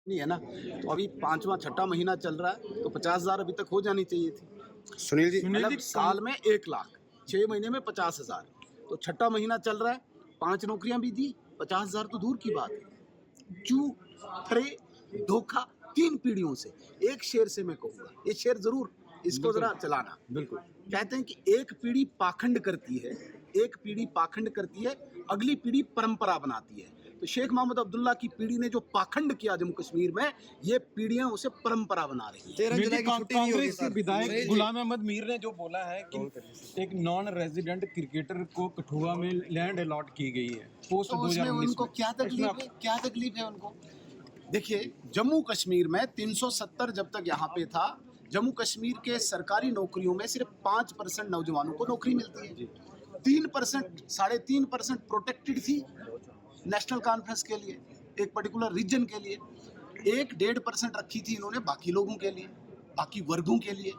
नहीं है ना। तो अभी पांचवा छठा महीना चल रहा है तो 50,000 अभी तक हो जानी चाहिए थी। सुनील जी, मतलब साल में 1,00,000, 6 महीने में 50,000। तो छठा महीना चल रहा है, 5 नौकरियां भी दी, 50,000 तो दूर की बात है। जू फरे धोखा 3 पीढ़ियों से, एक शेर से मैं कहूँगा, ये शेर जरूर इसको जरा चलाना। बिल्कुल कहते हैं कि एक पीढ़ी पाखंड करती है, एक पीढ़ी पाखंड करती है, अगली पीढ़ी परंपरा बनाती है। तो शेख मोहम्मद अब्दुल्ला की पीढ़ी ने जो पाखंड किया जम्मू कश्मीर में, ये पीढ़ियां उसे परंपरा बना रही हैं। 13 जुलाई की छुट्टी भी होगी कांग्रेस के सर। विधायक गुलाम अहमद मीर ने जो बोला है कि एक नॉन रेजिडेंट क्रिकेटर को कठुआ में लैंड अलॉट की गई है पोस्ट तो उसमें 2019 उनको में। क्या तकलीफ है? क्या तकलीफ है उनको? देखिए, जम्मू कश्मीर में 370 जब तक यहाँ पे था, जम्मू कश्मीर के सरकारी नौकरियों में सिर्फ 5% नौजवानों को नौकरी मिलती है। 3%, 3.5% प्रोटेक्टेड थी नेशनल कॉन्फ्रेंस के लिए, एक पर्टिकुलर रीजन के लिए। 1-1.5% रखी थी इन्होंने बाकी लोगों के लिए, बाकी वर्गों के लिए।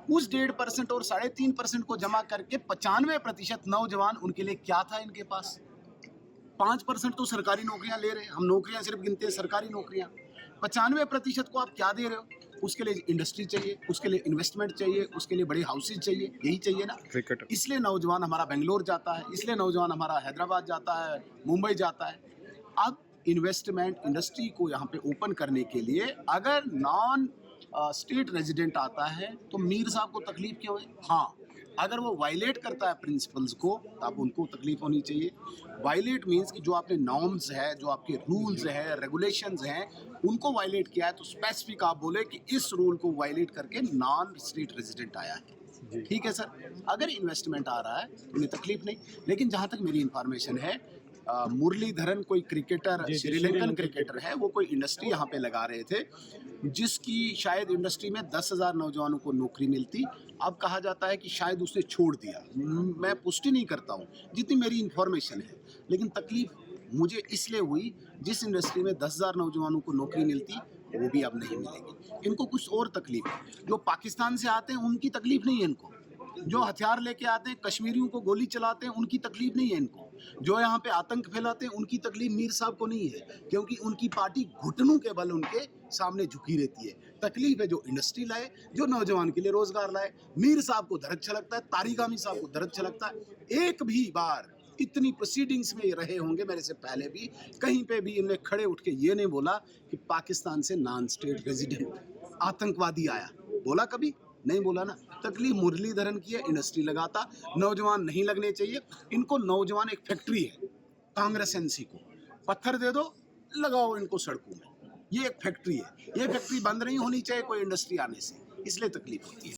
उस 1.5% और 3.5% को जमा करके 95% नौजवान उनके लिए क्या था इनके पास? 5% तो सरकारी नौकरियां ले रहे हैं, हम नौकरियां सिर्फ गिनते हैं सरकारी नौकरियां। 95% को आप क्या दे रहे हो? उसके लिए इंडस्ट्री चाहिए, उसके लिए इन्वेस्टमेंट चाहिए, उसके लिए बड़े हाउसेज चाहिए, यही चाहिए ना। क्रिकेट इसलिए नौजवान हमारा बेंगलोर जाता है, इसलिए नौजवान हमारा हैदराबाद जाता है, मुंबई जाता है। अब इन्वेस्टमेंट इंडस्ट्री को यहाँ पे ओपन करने के लिए अगर नॉन स्टेट रेजिडेंट आता है तो मीर साहब को तकलीफ क्यों है? हाँ, अगर वो वायलेट करता है प्रिंसिपल्स को तब उनको तकलीफ होनी चाहिए। वायलेट मीन्स कि जो आपने नॉर्म्स है, जो आपके रूल्स है, रेगुलेशंस हैं, उनको वायलेट किया है तो स्पेसिफिक आप बोले कि इस रूल को वायलेट करके नॉन स्टेट रेजिडेंट आया है। ठीक है सर, अगर इन्वेस्टमेंट आ रहा है तो उन्हें तकलीफ नहीं। लेकिन जहाँ तक मेरी इन्फॉर्मेशन है, मुरलीधरन कोई क्रिकेटर, श्रीलंकन क्रिकेटर है, वो कोई इंडस्ट्री यहाँ पे लगा रहे थे जिसकी शायद इंडस्ट्री में 10,000 नौजवानों को नौकरी मिलती। अब कहा जाता है कि शायद उसने छोड़ दिया। मैं पुष्टि नहीं करता हूँ, जितनी मेरी इन्फॉर्मेशन है। लेकिन तकलीफ मुझे इसलिए हुई, जिस इंडस्ट्री में 10,000 नौजवानों को नौकरी मिलती वो भी अब नहीं मिलेगी। इनको कुछ और तकलीफ है। जो पाकिस्तान से आते हैं उनकी तकलीफ नहीं है इनको, जो हथियार लेके आते हैं कश्मीरियों को गोली चलाते हैं उनकी तकलीफ नहीं है इनको, जो यहाँ पे आतंक फैलाते हैं उनकी तकलीफ मीर साहब को नहीं है, क्योंकि उनकी पार्टी घुटनों के बल उनके सामने झुकी रहती है। तकलीफ है जो इंडस्ट्री लाए, जो नौजवान के लिए रोजगार लाए। मीर साहब को दर्द छलकता है, तारिगामी साहब को दर्द छलकता है। एक भी बार इतनी प्रोसीडिंग्स में रहे होंगे मेरे से पहले भी, कहीं पे भी इन्हें खड़े उठ के ये नहीं बोला कि पाकिस्तान से नॉन स्टेट रेजिडेंट आतंकवादी आया, बोला कभी? नहीं बोला ना। तकलीफ मुरलीधरन की है, इंडस्ट्री लगाता, नौजवान नहीं लगने चाहिए इनको। नौजवान एक फैक्ट्री है, कांग्रेस एनसी को पत्थर दे दो, लगाओ इनको सड़कों में। ये एक फैक्ट्री है, ये फैक्ट्री बंद नहीं होनी चाहिए कोई इंडस्ट्री आने से, इसलिए तकलीफ होती है।